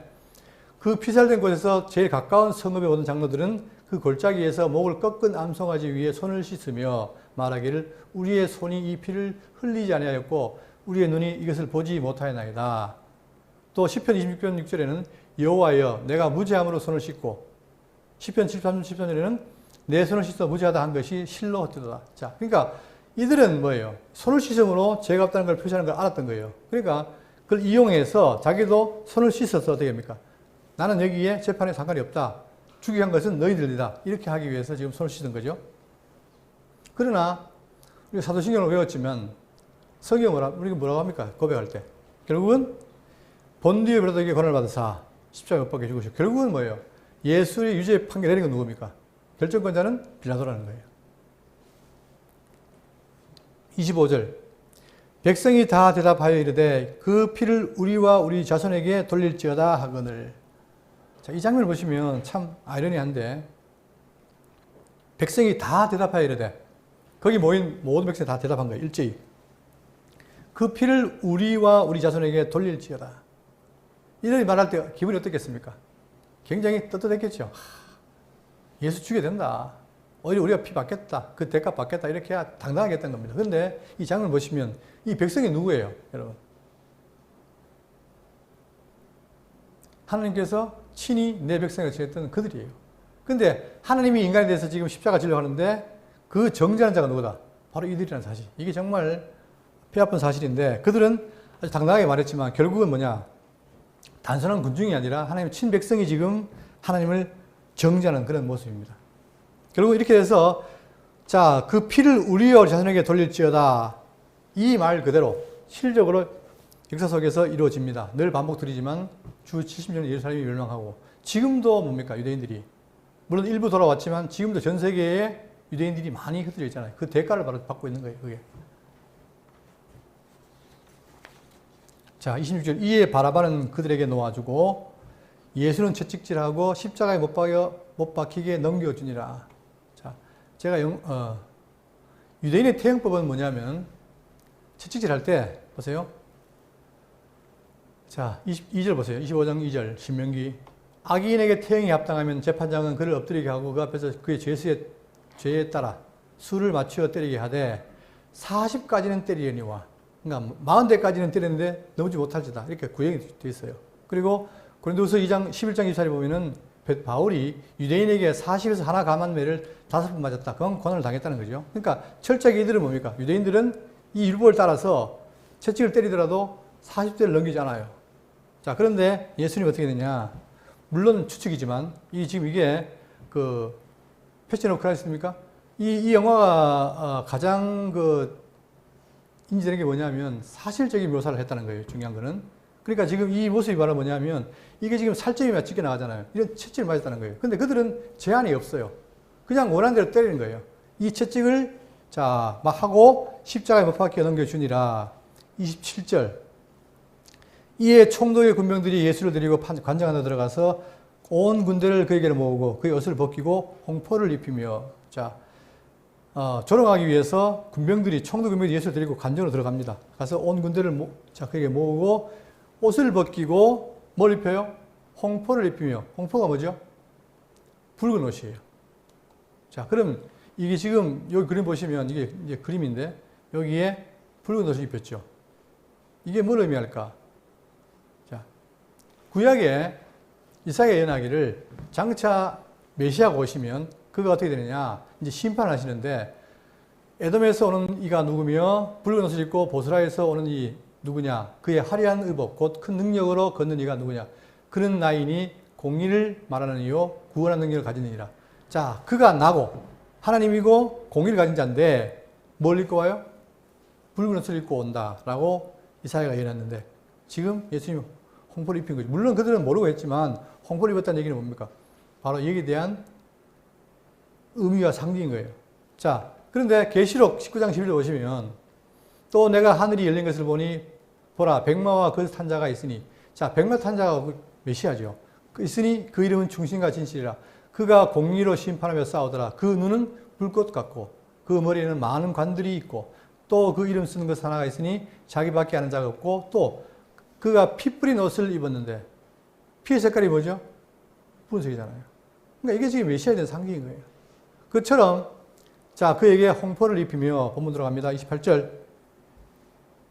Speaker 1: 그 피살된 곳에서 제일 가까운 성읍에 오던 장로들은 그 골짜기에서 목을 꺾은 암송아지 위에 손을 씻으며 말하기를 우리의 손이 이 피를 흘리지 아니하였고 우리의 눈이 이것을 보지 못하였나이다. 또 시편 26편 6절에는 여호와여 내가 무죄함으로 손을 씻고 시편 73편 13절에는 내 손을 씻어 무죄하다 한 것이 실로 헛되도다. 자, 그러니까 이들은 뭐예요? 손을 씻음으로 죄가 없다는 걸 표시하는 걸 알았던 거예요. 그러니까 그걸 이용해서 자기도 손을 씻어서 어떻게 합니까? 나는 여기에 재판에 상관이 없다. 죽이게 한 것은 너희들이다. 이렇게 하기 위해서 지금 손을 씻은 거죠. 그러나 우리가 사도신경을 외웠지만 성경은 우리가 뭐라고 합니까? 고백할 때. 결국은 본디오 빌라도에게 권한을 받으사 십자가에 못 박혀 죽으시고 결국은 뭐예요? 예수의 유죄 판결 내린 건 누굽니까? 결정권자는 빌라도라는 거예요. 25절 백성이 다 대답하여 이르되 그 피를 우리와 우리 자손에게 돌릴지어다 하거늘. 자, 이 장면을 보시면 참 아이러니한데 백성이 다 대답하여 이르되 거기 모인 모든 백성이 다 대답한 거예요. 일제히. 그 피를 우리와 우리 자손에게 돌릴지어다. 이들이 말할 때 기분이 어떻겠습니까? 굉장히 떳떳했겠죠. 예수 죽여야 된다. 오히려 우리가 피 받겠다. 그 대가 받겠다. 이렇게 당당하게 했던 겁니다. 그런데 이 장면을 보시면 이 백성이 누구예요? 여러분. 하나님께서 친히 내 백성을 지냈던 그들이에요. 그런데 하나님이 인간에 대해서 지금 십자가 지려고 하는데 그 정죄하는 자가 누구다? 바로 이들이라는 사실. 이게 정말 피 아픈 사실인데 그들은 아주 당당하게 말했지만 결국은 뭐냐? 단순한 군중이 아니라 하나님의 친백성이 지금 하나님을 정죄하는 그런 모습입니다. 결국 이렇게 돼서 자, 그 피를 우리와 우리 자손에게 돌릴지어다. 이 말 그대로 실적으로 역사 속에서 이루어집니다. 늘 반복드리지만 주 70년 예루살렘이 멸망하고 지금도 뭡니까? 유대인들이 물론 일부 돌아왔지만 지금도 전 세계에 유대인들이 많이 흩어져 있잖아요. 그 대가를 바로 받고 있는 거예요. 그게. 자, 26절 이에 바라바는 그들에게 놓아주고 예수는 채찍질하고 십자가에 못 박히게 넘겨주니라. 자, 제가 유대인의 태형법은 뭐냐면 채찍질할 때 보세요. 자, 22절 보세요. 25장 2절 신명기 악인에게 태형이 합당하면 재판장은 그를 엎드리게 하고 그 앞에서 그의 죄에 따라 수를 맞추어 때리게 하되 40까지는 때리려니와 그러니까 40대까지는 때렸는데 넘지 못할지다. 이렇게 구역이 되어 있어요. 그리고 고린도후서 2장 11장 24절에 보면은 바울이 유대인에게 40에서 하나 감한 매를 5번 맞았다. 그건 고난을 당했다는 거죠. 그러니까 철저하게 이들은 뭡니까? 유대인들은 이 율법을 따라서 채찍을 때리더라도 40대를 넘기지 않아요. 자, 그런데 예수님이 어떻게 되냐? 물론 추측이지만 지금 이게 그 패션 오브 크라이스트입니까? 이 영화가 가장 인지되는 게 뭐냐면 사실적인 묘사를 했다는 거예요. 중요한 거는. 그러니까 지금 이 모습이 바로 뭐냐면 이게 지금 살점이 맞게 나가잖아요. 이런 채찍을 맞았다는 거예요. 근데 그들은 제한이 없어요. 그냥 원하는 대로 때리는 거예요. 이 채찍을 자, 막 하고 십자가에 못 박혀 넘겨주니라. 27절. 이에 총독의 군병들이 예수를 데리고 관장 안에 들어가서 온 군대를 그에게로 모으고 그의 옷을 벗기고 홍포를 입히며 자, 조롱하기 위해서 군병들이 총독 군병들이 예수를 데리고 관전으로 들어갑니다. 가서 온 군대를 그에게 모으고 옷을 벗기고 뭘 입혀요? 홍포를 입히며 홍포가 뭐죠? 붉은 옷이에요. 자, 그럼 이게 지금 여기 그림 보시면 이게 이제 그림인데 여기에 붉은 옷을 입혔죠. 이게 뭘 의미할까? 자, 구약에 이사야 예언하기를 장차 메시아가 오시면 그가 어떻게 되느냐? 이제 심판하시는데 에돔에서 오는 이가 누구며 붉은 옷을 입고 보스라에서 오는 이 누구냐? 그의 화려한 의복 곧 큰 능력으로 걷는 이가 누구냐? 그는 나이니 공의를 말하는 이요 구원하는 능력을 가진 이라. 자, 그가 나고 하나님이고 공의를 가진 자인데 뭘 입고 와요? 붉은 옷을 입고 온다라고 이사야가 예언했는데 지금 예수님이 홍포를 입힌 거죠. 물론 그들은 모르고 했지만 홍포를 입었다는 얘기는 뭡니까? 바로 여기에 대한 의미와 상징인 거예요. 자, 그런데 계시록 19장 11절 보시면 또 내가 하늘이 열린 것을 보니 보라 백마와 그 탄 자가 있으니 자, 백마 탄 자가 메시아죠. 있으니 그 이름은 충신과 진실이라. 그가 공의로 심판하며 싸우더라. 그 눈은 불꽃 같고 그 머리에는 많은 관들이 있고 또 그 이름 쓰는 것 하나가 있으니 자기밖에 아는 자가 없고 또 그가 피 뿌린 옷을 입었는데 피의 색깔이 뭐죠? 분색이잖아요. 그러니까 이게 지금 메시아에 대한 상징인 거예요. 그처럼 자, 그에게 홍포를 입히며 본문 들어갑니다. 28절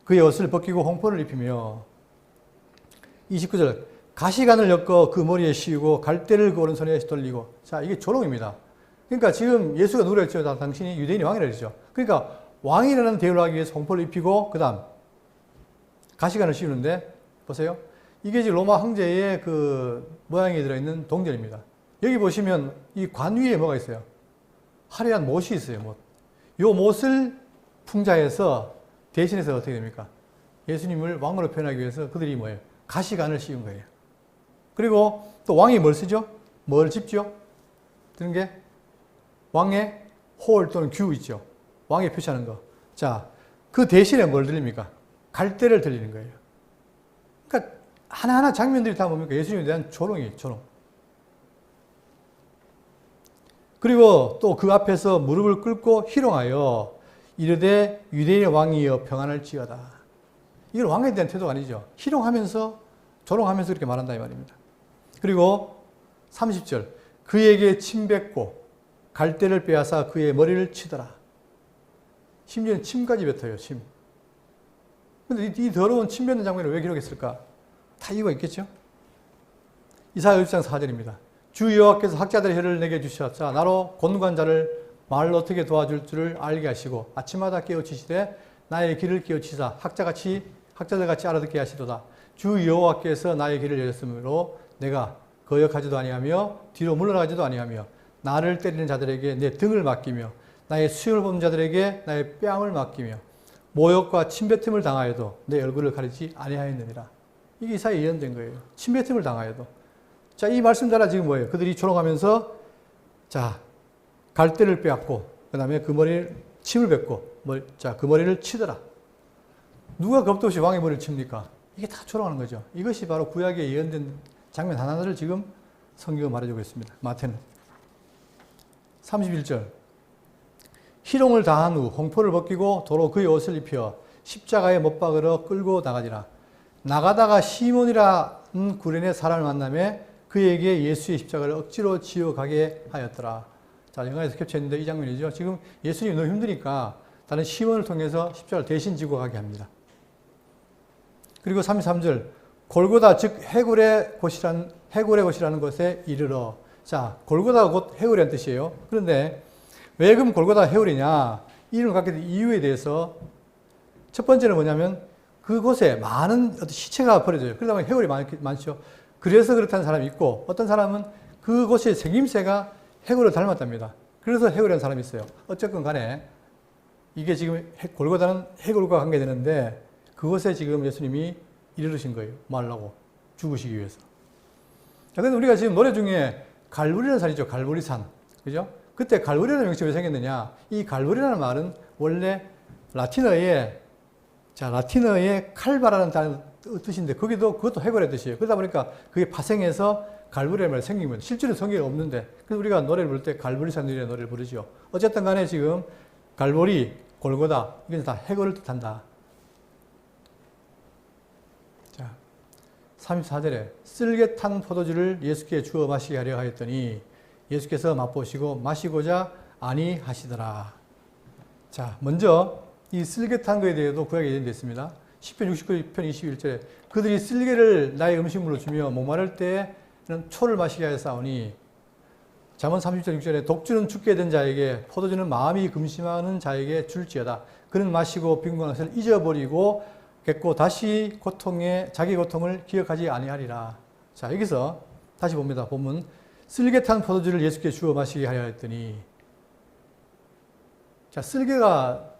Speaker 1: 그의 옷을 벗기고 홍포를 입히며 29절 가시관을 엮어 그 머리에 씌우고 갈대를 그 오른손에 돌리고 자, 이게 조롱입니다. 그러니까 지금 예수가 누구라 했죠? 당신이 유대인의 왕이라 했죠. 그러니까 왕이라는 대우를 하기 위해서 홍포를 입히고 그 다음 가시관을 씌우는데 보세요. 이게 지금 로마 황제의 그 모양이 들어있는 동전입니다. 여기 보시면 이 관 위에 뭐가 있어요? 화려한 못이 있어요. 못. 요 못을 풍자해서 대신해서 어떻게 됩니까? 예수님을 왕으로 표현하기 위해서 그들이 뭐예요? 가시관을 씌운 거예요. 그리고 또 왕이 뭘 쓰죠? 뭘 짚죠? 드는 게 왕의 홀 또는 규 있죠. 왕의 표시하는 거. 자, 그 대신에 뭘 들립니까? 갈대를 들리는 거예요. 그러니까 하나하나 장면들이 다 뭡니까? 예수님에 대한 조롱이에요. 조롱. 그리고 또 그 앞에서 무릎을 꿇고 희롱하여 이르되 유대인의 왕이여 평안을 지어다. 이건 왕에 대한 태도가 아니죠. 희롱하면서 조롱하면서 이렇게 말한다 이 말입니다. 그리고 30절 그에게 침 뱉고 갈대를 빼앗아 그의 머리를 치더라. 심지어는 침까지 뱉어요. 침. 근데 이 더러운 침 뱉는 장면을 왜 기록했을까? 다 이유가 있겠죠. 이사야 1장 4절입니다. 주 여호와께서 학자들의 혀를 내게 주셨자 나로 곤고한 자를 말로 어떻게 도와줄 줄을 알게 하시고 아침마다 깨우치시되 나의 길을 깨우치사 학자들같이 알아듣게 하시도다. 주 여호와께서 나의 길을 열렸으므로 내가 거역하지도 아니하며 뒤로 물러나지도 아니하며 나를 때리는 자들에게 내 등을 맡기며 나의 수염을 뽑는 자들에게 나의 뺨을 맡기며 모욕과 침뱉음을 당하여도 내 얼굴을 가리지 아니하였느니라. 이게 이사야에 예언된 거예요. 침뱉음을 당하여도. 자, 이 말씀 따라 지금 뭐예요? 그들이 조롱하면서 자, 갈대를 빼앗고 그 다음에 그 머리를 침을 뱉고 자, 그 머리를 치더라. 누가 겁도 없이 왕의 머리를 칩니까? 이게 다 조롱하는 거죠. 이것이 바로 구약에 예언된 장면 하나를 지금 성경은 말해주고 있습니다. 마태는 31절 희롱을 다한 후 홍포를 벗기고 도로 그의 옷을 입혀 십자가에 못 박으러 끌고 나가지라. 나가다가 시몬이라는 구레네 사람을 만나며 그에게 예수의 십자가를 억지로 지어가게 하였더라. 자, 영화에서 캡처했는데 이 장면이죠. 지금 예수님이 너무 힘드니까 다른 시몬을 통해서 십자가를 대신 지고 가게 합니다. 그리고 33절 골고다 즉 해골의 곳이라는 곳에 이르러. 자, 골고다가 곧 해골이라는 뜻이에요. 그런데 왜 그럼 골고다 해골이냐? 이름을 갖게 된 이유에 대해서 첫 번째는 뭐냐면 그곳에 많은 어떤 시체가 버려져요. 그러다 보니 해골이 많죠. 그래서 그렇다는 사람이 있고 어떤 사람은 그곳의 생김새가 해골을 닮았답니다. 그래서 해골이라는 사람이 있어요. 어쨌건 간에 이게 지금 골고다는 해골과 관계되는데 그곳에 지금 예수님이 이르르신 거예요. 말라고. 죽으시기 위해서. 자, 근데 우리가 지금 노래 중에 갈보리라는 산이죠. 갈보리산. 그죠? 그때 갈보리라는 명칭이 왜 생겼느냐? 이 갈보리라는 말은 원래 라틴어의 칼바라는 뜻인데, 그것도 해골의 뜻이에요. 그러다 보니까 그게 파생해서 갈보리라는 말이 생긴 거예요. 실제로 성경에 없는데. 그래서 우리가 노래를 부를 때 갈보리산이라는 노래를 부르죠. 어쨌든 간에 지금 갈보리, 골고다, 이건 다 해골을 뜻한다. 자, 34절에 쓸개 탄 포도주를 예수께 주어 마시게 하려 하였더니 예수께서 맛보시고 마시고자 아니하시더라. 자, 먼저 이 쓸개 탄 거에 대해서도 구약에 예언되어 있습니다. 시편 69편 21절에 그들이 쓸개를 나의 음식물로 주며 목마를 때는 초를 마시게 하여 싸우니, 잠언 30절 6절에 독주는 죽게 된 자에게 포도주는 마음이 금심하는 자에게 줄지어다. 그는 마시고 빈곤한 것을 잊어버리고 겠고 다시 자기 고통을 기억하지 아니하리라. 자, 여기서 다시 봅니다. 보면 쓸개 탄 포도주를 예수께 주어 마시게 하려 했더니, 자, 쓸개가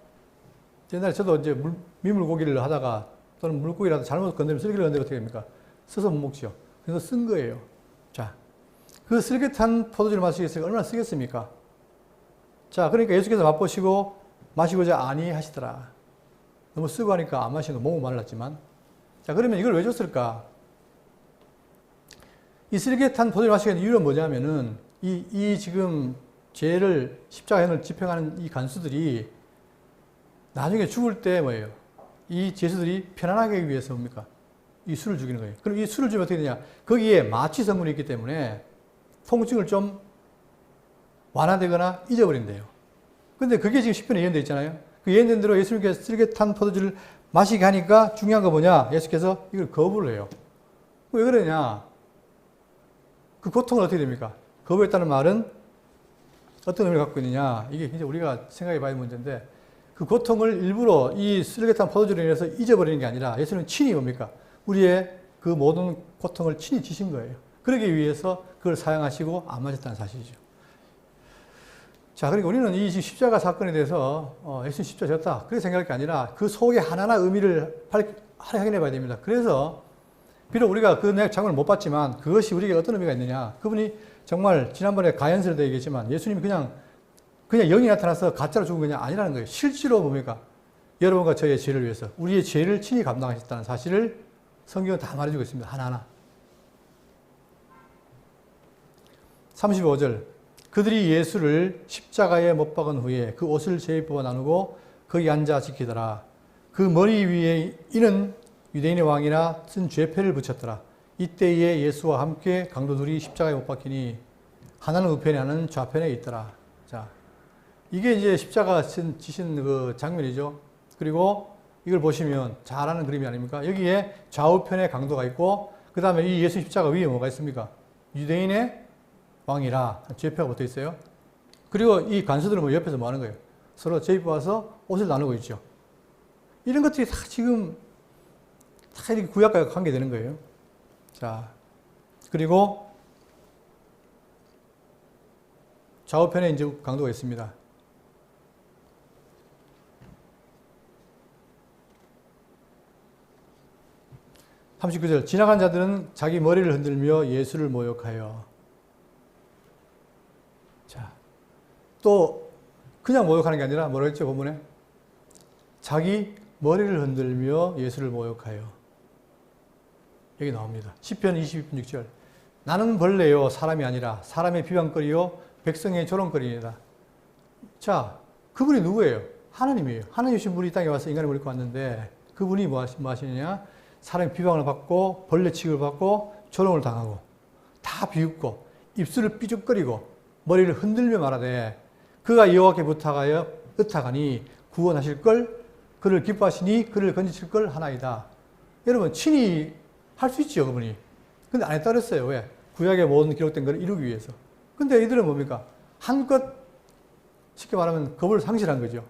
Speaker 1: 옛날에 저도 이제 미물고기를 하다가 또는 물고기라도 잘못 건드리면 쓸개를 건드리면 어떻게 됩니까? 써서 못 먹죠. 그래서 쓴 거예요. 자, 그 쓸개 탄 포도주를 마시기 위해서 얼마나 쓰겠습니까? 자, 그러니까 예수께서 맛보시고 마시고자 아니하시더라. 너무 쓰고 하니까 안 마시는 거 몸은 말랐지만. 자, 그러면 이걸 왜 줬을까? 이 쓸개 탄 포도주를 마시게 된 이유는 뭐냐면은 이 지금 죄를 십자가에 집행하는 이 간수들이 나중에 죽을 때 뭐예요? 이 죄수들이 편안하게 하기 위해서 뭡니까? 이 술을 죽이는 거예요. 그럼 이 술을 주면 어떻게 되냐? 거기에 마취 성분이 있기 때문에 통증을 좀 완화되거나 잊어버린대요. 근데 그게 지금 10편에 예언되어 있잖아요. 그 예언된 대로 예수님께서 쓸개 탄 포도주를 마시게 하니까 중요한 거 뭐냐? 예수께서 이걸 거부를 해요. 왜 그러냐? 그 고통은 어떻게 됩니까? 거부했다는 말은 어떤 의미를 갖고 있느냐? 이게 이제 우리가 생각해 봐야 문제인데, 그 고통을 일부러 이 쓸개 탄 포도주로 인해서 잊어버리는 게 아니라 예수님은 친히 뭡니까? 우리의 그 모든 고통을 친히 지신 거예요. 그러기 위해서 그걸 사용하시고 안 마셨다는 사실이죠. 자, 그러니까 우리는 이 십자가 사건에 대해서 예수님 십자가 졌다 그렇게 생각할 게 아니라 그 속에 하나하나 의미를 확인해 봐야 됩니다. 그래서 비록 우리가 그 장면을 못 봤지만 그것이 우리에게 어떤 의미가 있느냐. 그분이 정말 지난번에 가연설도 얘기했지만 예수님이 그냥 영이 나타나서 가짜로 죽은 거냐 아니라는 거예요. 실제로 뭡니까? 여러분과 저의 죄를 위해서 우리의 죄를 친히 감당하셨다는 사실을 성경은 다 말해주고 있습니다. 하나하나. 35절 그들이 예수를 십자가에 못 박은 후에 그 옷을 제비뽑아 나누고 거기 앉아 지키더라. 그 머리 위에 이는 유대인의 왕이라 쓴 죄패를 붙였더라. 이때에 예수와 함께 강도들이 십자가에 못 박히니 하나는 우편에 하나는 좌편에 있더라. 자, 이게 이제 십자가 지신 그 장면이죠. 그리고 이걸 보시면 잘 아는 그림이 아닙니까? 여기에 좌우편에 강도가 있고 그 다음에 이 예수 십자가 위에 뭐가 있습니까? 유대인의 왕이라 죄표가 붙어 있어요. 그리고 이 간수들은 뭐 옆에서 뭐 하는 거예요? 서로 제비 뽑아서 옷을 나누고 있죠. 이런 것들이 다 지금 다 이렇게 구약과 관계되는 거예요. 자, 그리고 좌우편에 이제 강도가 있습니다. (39절) 지나간 자들은 자기 머리를 흔들며 예수를 모욕하여. 자, 또 그냥 모욕하는 게 아니라 뭐라 했죠 본문에? 자기 머리를 흔들며 예수를 모욕하여. 여기 나옵니다. 시편 22편 6절 나는 벌레요 사람이 아니라 사람의 비방거리요 백성의 조롱거리이다. 자, 그분이 누구예요? 하나님이에요. 하나님이신 분이 이 땅에 와서 인간의 머리를 입고 왔는데 그분이 뭐 하시느냐? 사람의 비방을 받고 벌레 취급을 받고 조롱을 당하고 다 비웃고 입술을 삐죽거리고 머리를 흔들며 말하되 그가 여호와께 부탁하여 의탁하니 구원하실 걸 그를 기뻐하시니 그를 건지실 걸 하나이다. 여러분 친히 할 수 있지요 그분이. 근데 안 했다 그랬어요. 왜? 구약에 모든 기록된 걸 이루기 위해서. 근데 이들은 뭡니까? 한껏 쉽게 말하면 겁을 상실한 거죠.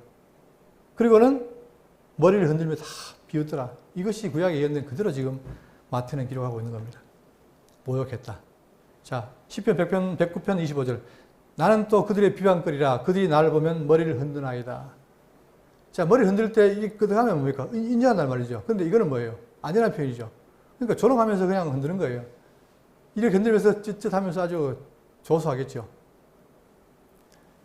Speaker 1: 그리고는 머리를 흔들며 다 비웃더라. 이것이 구약에 예언된 그대로 지금 마태는 기록하고 있는 겁니다. 모욕했다. 자, 시편 109편 25절 나는 또 그들의 비방거리라 그들이 나를 보면 머리를 흔드나이다. 자, 머리를 흔들 때 이 끄덕하면 뭡니까? 인정한단 말이죠. 근데 이거는 뭐예요? 안전한 표현이죠. 그러니까 조롱하면서 그냥 흔드는 거예요. 이렇게 흔들면서 쯧쯧하면서 아주 조소하겠죠.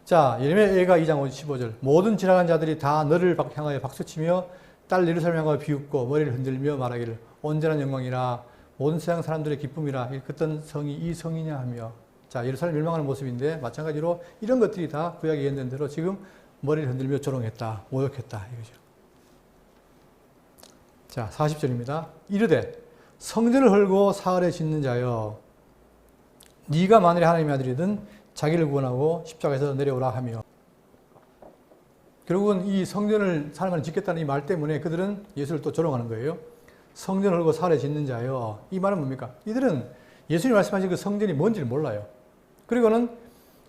Speaker 1: 자, 예레미야 2장 15절. 모든 지나간 자들이 다 너를 향하여 박수치며 딸 예루살렘 향하여 비웃고 머리를 흔들며 말하기를 온전한 영광이라 모든 세상 사람들의 기쁨이라 어떤 성이 이 성이냐 하며. 자, 예루살렘 멸망하는 모습인데 마찬가지로 이런 것들이 다 구약에 예언된 대로 지금 머리를 흔들며 조롱했다, 모욕했다 이거죠. 자, 40절입니다. 이르되 성전을 헐고 사흘에 짓는 자여 네가 만일에 하나님의 아들이든 자기를 구원하고 십자가에서 내려오라 하며. 결국은 이 성전을 사람을 짓겠다는 이 말 때문에 그들은 예수를 또 조롱하는 거예요. 성전을 헐고 사흘에 짓는 자여. 이 말은 뭡니까? 이들은 예수님이 말씀하신 그 성전이 뭔지를 몰라요. 그리고는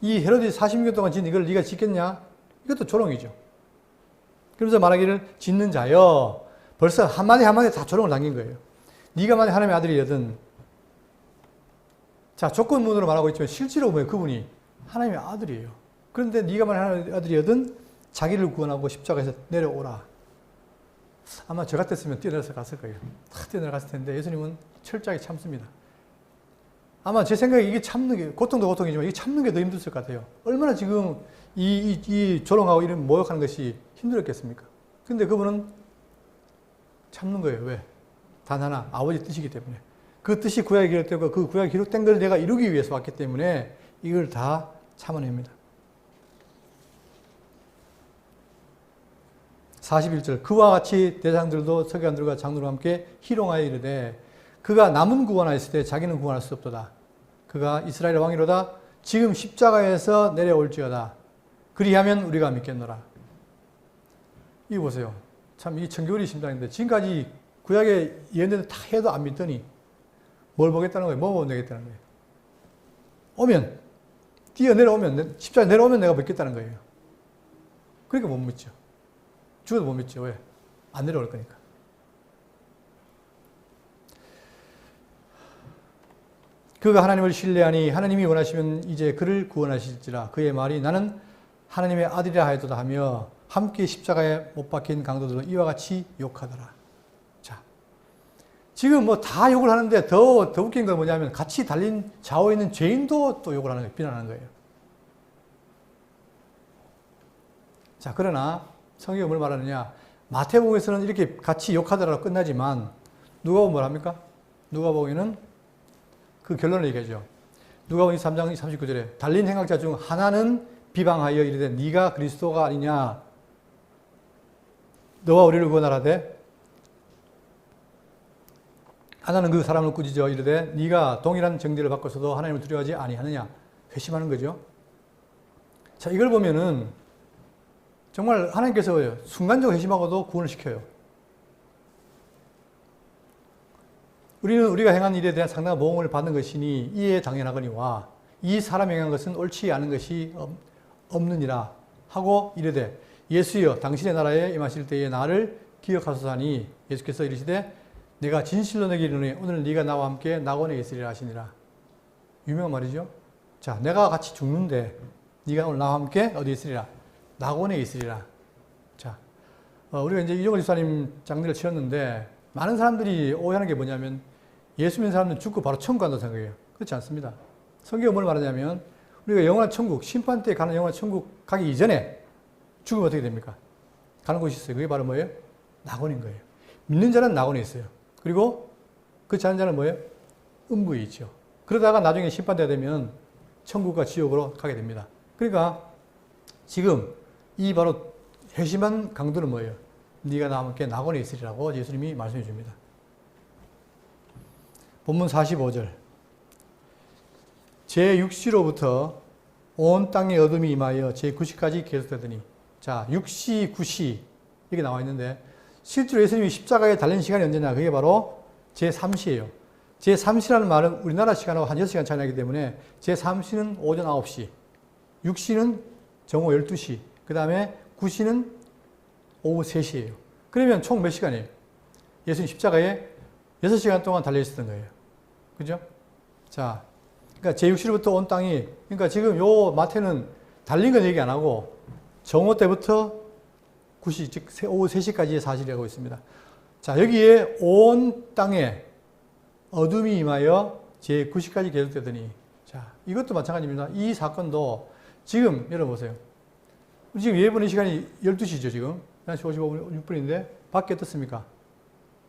Speaker 1: 이 헤로데 40년 동안 짓는 이걸 네가 짓겠냐? 이것도 조롱이죠. 그러면서 말하기를 짓는 자여. 벌써 한마디 한마디 다 조롱을 남긴 거예요. 네가 만약 하나님의 아들이거든. 자, 조건문으로 말하고 있지만 실제로 보면 그분이 하나님의 아들이에요. 그런데 네가 만약 하나님의 아들이거든 자기를 구원하고 십자가에서 내려오라. 아마 저 같았으면 뛰어내려서 갔을 거예요. 다 뛰어내려갔을 텐데 예수님은 철저하게 참습니다. 아마 제 생각에 이게 참는 게, 고통도 고통이지만 이게 참는 게 더 힘들었을 것 같아요. 얼마나 지금 이 조롱하고 이런 모욕하는 것이 힘들었겠습니까? 근데 그분은 참는 거예요. 왜? 단 하나, 아버지 뜻이기 때문에. 그 뜻이 구약에 기록되고 그 구약에 기록된 걸 내가 이루기 위해서 왔기 때문에 이걸 다 참아냅니다. 41절. 그와 같이 대장들도 서기관들과 장로들과 함께 희롱하여 이르되 그가 남은 구원하였을 때 자기는 구원할 수 없도다. 그가 이스라엘 왕이로다. 지금 십자가에서 내려올지어다. 그리하면 우리가 믿겠노라. 이거 보세요. 참 이 청교리 심장인데 지금까지 구약에 예언된 다 해도 안 믿더니 뭘 보겠다는 거예요? 뭐 보겠다는 거예요? 오면, 뛰어내려오면, 십자가에 내려오면 내가 믿겠다는 거예요. 그러니까 못 믿죠. 죽어도 못 믿죠. 왜? 안 내려올 거니까. 그가 하나님을 신뢰하니 하나님이 원하시면 이제 그를 구원하실지라. 그의 말이 나는 하나님의 아들이라 하였도다 하며 함께 십자가에 못 박힌 강도들은 이와 같이 욕하더라. 자, 지금 뭐 다 욕을 하는데 더 웃긴 건 뭐냐면 같이 달린 좌우에 있는 죄인도 또 욕을 하는 거예요. 비난하는 거예요. 자, 그러나 성경이 뭘 말하느냐? 마태복음에서는 이렇게 같이 욕하더라도 끝나지만 누가복음 뭘 합니까? 누가복음에는 그 결론을 얘기하죠. 누가복음 3장 39절에 달린 행악자 중 하나는 비방하여 이르되 네가 그리스도가 아니냐? 너와 우리를 구원하라되 하나는 그 사람을 꾸짖어 이르되 네가 동일한 정죄를 받고서도 하나님을 두려워하지 아니하느냐? 회심하는 거죠. 자, 이걸 보면은 정말 하나님께서 순간적으로 회심하고도 구원을 시켜요. 우리는 우리가 행한 일에 대한 상당한 모험을 받는 것이니 이에 당연하거니와 이 사람이 행한 것은 옳지 않은 것이 없느니라 하고 이르되 예수여 당신의 나라에 임하실 때에 나를 기억하소서 하니 예수께서 이르시되 내가 진실로 너에게 이르노니 오늘 네가 나와 함께 낙원에 있으리라 하시니라. 유명한 말이죠. 자, 내가 같이 죽는데 네가 오늘 나와 함께 어디 있으리라? 낙원에 있으리라. 자, 우리가 이제 이종걸 집사님 장례를 치렀는데 많은 사람들이 오해하는 게 뭐냐면 예수 믿는 사람들은 죽고 바로 천국 간다고 생각해요. 그렇지 않습니다. 성경이 뭘 말하냐면 우리가 영원한 천국, 심판 때 가는 영원한 천국 가기 이전에 죽으면 어떻게 됩니까? 가는 곳이 있어요. 그게 바로 뭐예요? 낙원인 거예요. 믿는 자는 낙원에 있어요. 그리고 그렇지 않은 자는 뭐예요? 음부에 있죠. 그러다가 나중에 심판 때 되면 천국과 지옥으로 가게 됩니다. 그러니까 지금 이 바로 회심한 강도는 뭐예요? 네가 나와 함께 낙원에 있으리라고 예수님이 말씀해 줍니다. 본문 45절. 제6시로부터 온 땅에 어둠이 임하여 제9시까지 계속되더니. 자, 6시, 9시 이렇게 나와 있는데 실제로 예수님이 십자가에 달린 시간이 언제냐? 그게 바로 제3시예요. 제3시라는 말은 우리나라 시간하고 한 6시간 차이 나기 때문에 제3시는 오전 9시, 6시는 정오 12시, 그 다음에 9시는 오후 3시예요. 그러면 총 몇 시간이에요? 예수님 십자가에 6시간 동안 달려있었던 거예요. 그죠? 자, 그러니까 제6시로부터 온 땅이, 그러니까 지금 요 마태는 달린 건 얘기 안 하고 정오 때부터 9시, 즉 오후 3시까지의 사실이라고 있습니다. 자, 여기에 온 땅에 어둠이 임하여 제9시까지 계속되더니, 자, 이것도 마찬가지입니다. 이 사건도 지금 열어보세요. 지금 예배의 시간이 12시죠, 지금. 11시 55분, 6분인데, 밖에 어떻습니까?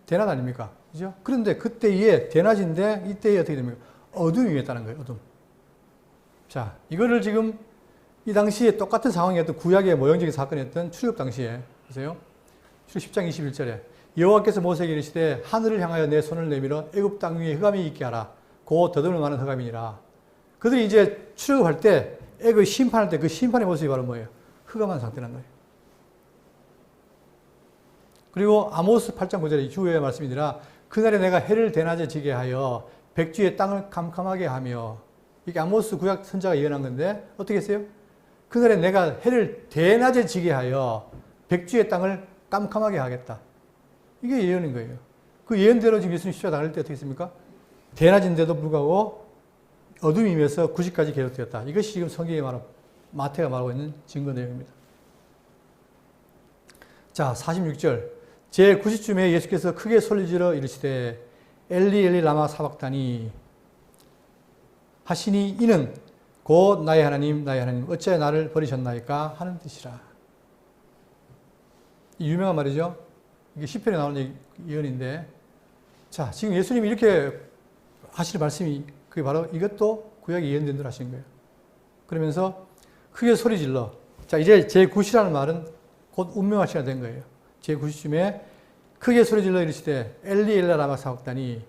Speaker 1: 대낮 아닙니까? 그죠? 그런데 그때에 대낮인데, 이때에 어떻게 됩니까? 어둠이 임했다는 거예요, 어둠. 자, 이거를 지금 이 당시에 똑같은 상황이었던 구약의 모형적인 사건이었던 출애굽 당시에, 보세요. 출애굽 10장 21절에 여호와께서 모세에게 이르시되 하늘을 향하여 내 손을 내밀어 애굽 땅 위에 흑암이 있게 하라. 곧 더듬을 만한 흑암이니라. 그들이 이제 출애굽할 때 애굽 심판할 때 그 심판의 모습이 바로 뭐예요? 흑암한 상태라는 거예요. 그리고 아모스 8장 9절에 주의 말씀이니라. 그날에 내가 해를 대낮에 지게 하여 백주의 땅을 캄캄하게 하며, 이게 아모스 구약 선자가 예언한 건데 어떻게 했어요? 그날에 내가 해를 대낮에 지게 하여 백주의 땅을 깜깜하게 하겠다. 이게 예언인 거예요. 그 예언대로 지금 예수님 십자가 당할 때 어떻게 했습니까? 대낮인데도 불구하고 어둠이 임해서 9시까지 계속되었다. 이것이 지금 성경에 말하고 마태가 말하고 있는 증거 내용입니다. 자, 46절. 제9시쯤에 예수께서 크게 소리지르 이르시되 엘리 엘리 라마 사박다니 하시니 이는 곧 나의 하나님 나의 하나님 어찌하여 나를 버리셨나이까 하는 뜻이라. 이 유명한 말이죠. 이게 시편에 나오는 예언인데, 자, 지금 예수님이 이렇게 하시는 말씀이 그게 바로 이것도 구약에 예언된 대로 하신 거예요. 그러면서 크게 소리 질러. 자, 이제 제9시라는 말은 곧 운명할 시간 된 거예요. 제9시쯤에 크게 소리 질러 이르시되 엘리 엘리 라마 사박다니,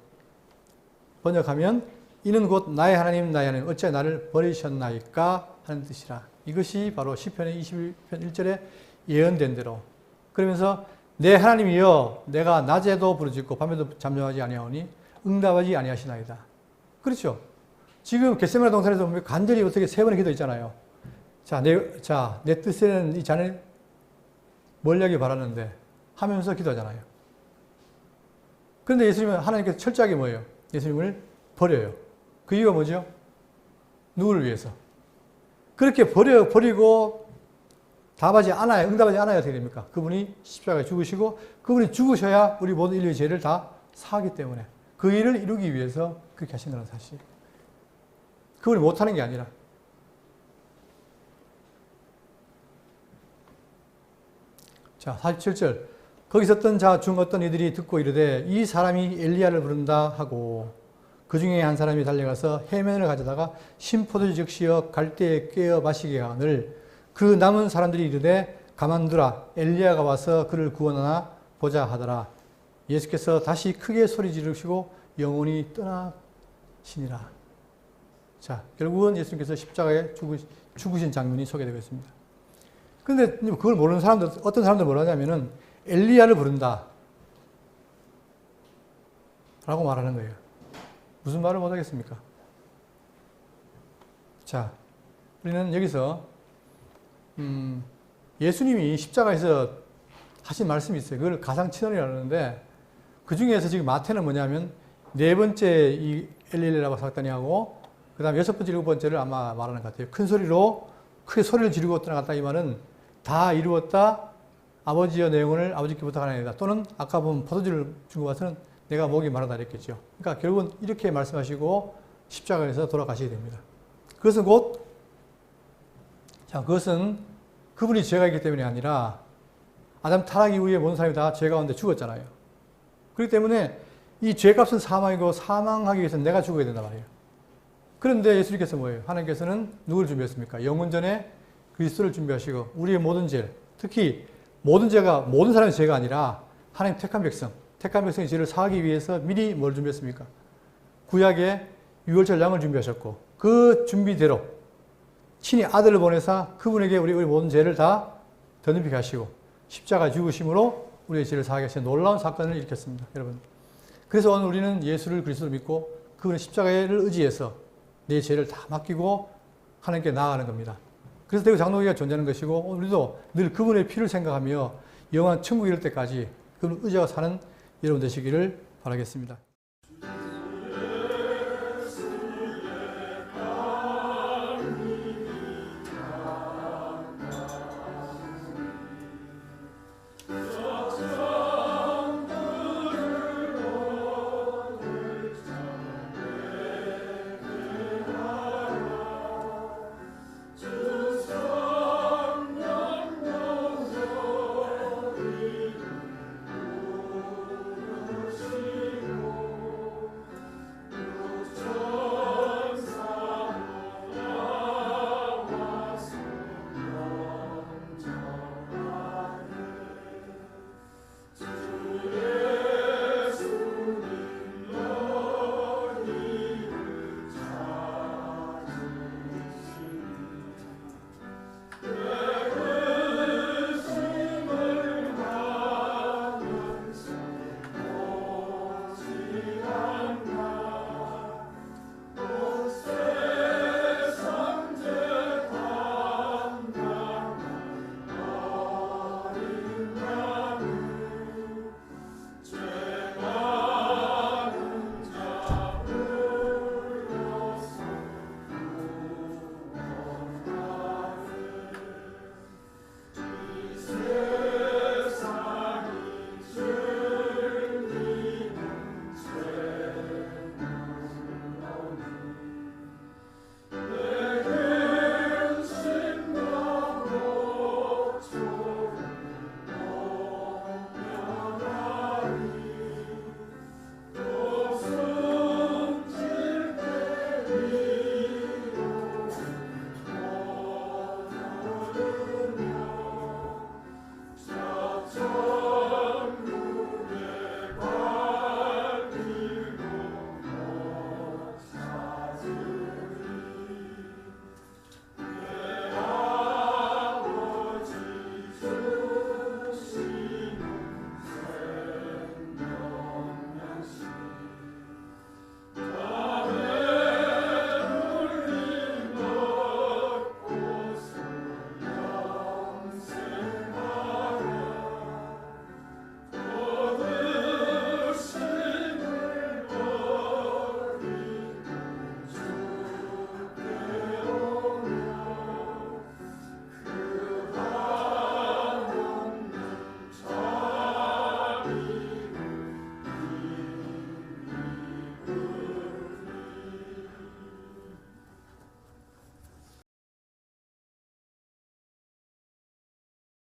Speaker 1: 번역하면 이는 곧 나의 하나님 나의 하나님 어찌하여 나를 버리셨나이까 하는 뜻이라. 이것이 바로 시편의 21편 1절에 예언된 대로. 그러면서 내 하나님이여 내가 낮에도 부르짖고 밤에도 잠잠하지 아니하오니 응답하지 아니하시나이다. 그렇죠. 지금 겟세마네 동산에서 보면 간절히 어떻게 세 번의 기도했잖아요. 내 뜻에는 이 자네 멀리하길 바라는데 하면서 기도하잖아요. 그런데 예수님은 하나님께서 철저하게 뭐예요? 예수님을 버려요. 그 이유가 뭐죠? 누구를 위해서? 그렇게 버리고 답하지 않아야, 응답하지 않아야 어떻게 됩니까? 그분이 십자가에 죽으시고 그분이 죽으셔야 우리 모든 인류의 죄를 다 사하기 때문에 그 일을 이루기 위해서 그렇게 하신다는 사실. 그분이 못하는 게 아니라. 자, 47절. 거기 있었던 자 중 어떤 이들이 듣고 이르되 이 사람이 엘리야를 부른다 하고 그 중에 한 사람이 달려가서 해면을 가져다가 신포도주 적시어 갈대에 꿰어 마시게 하늘 그 남은 사람들이 이르되 가만두라 엘리야가 와서 그를 구원하나 보자 하더라. 예수께서 다시 크게 소리 지르시고 영혼이 떠나시니라. 자, 결국은 예수님께서 십자가에 죽으신 장면이 소개되고 있습니다. 그런데 그걸 모르는 사람들, 어떤 사람들 뭐라 하냐면은 엘리야를 부른다 라고 말하는 거예요. 무슨 말을 못하겠습니까? 자, 우리는 여기서 예수님이 십자가에서 하신 말씀이 있어요. 그걸 가상친언이라고 하는데 그 중에서 지금 마태는 뭐냐면 네 번째 이 엘리야라고 사단이하고 그 다음 여섯 번째, 일곱 번째를 아마 말하는 것 같아요. 큰 소리로 크게 소리를 지르고 떠나갔다 이 말은 다 이루었다. 아버지의 내용을 아버지께 부탁하나이다. 또는 아까 보면 포도주를 주고 와서는 내가 목이 마르다 이랬겠죠. 그러니까 결국은 이렇게 말씀하시고 십자가에서 돌아가시게 됩니다. 그것은 그것은 그분이 죄가 있기 때문이 아니라 아담 타락 이후에 모든 사람이 다 죄 가운데 죽었잖아요. 그렇기 때문에 이 죄값은 사망이고 사망하기 위해서는 내가 죽어야 된단 말이에요. 그런데 예수님께서 뭐예요? 하나님께서는 누구를 준비했습니까? 영원전에 그리스도를 준비하시고 우리의 모든 죄, 특히 모든 죄가 모든 사람의 죄가 아니라 하나님 택한 백성의 죄를 사하기 위해서 미리 뭘 준비했습니까? 구약에 유월절 양을 준비하셨고 그 준비대로 친히 아들을 보내사 그분에게 우리 모든 죄를 다 덧입히게 하시고 십자가 죽으심으로 우리의 죄를 사하게 하신 놀라운 사건을 일으켰습니다. 여러분. 그래서 오늘 우리는 예수를 그리스도로 믿고 그분의 십자가를 의지해서 내 죄를 다 맡기고 하나님께 나아가는 겁니다. 그래서 대구 장로교회가 존재하는 것이고 우리도 늘 그분의 피를 생각하며 영원한 천국에 이를 때까지 그분을 의지하고 사는 여러분 되시기를 바라겠습니다.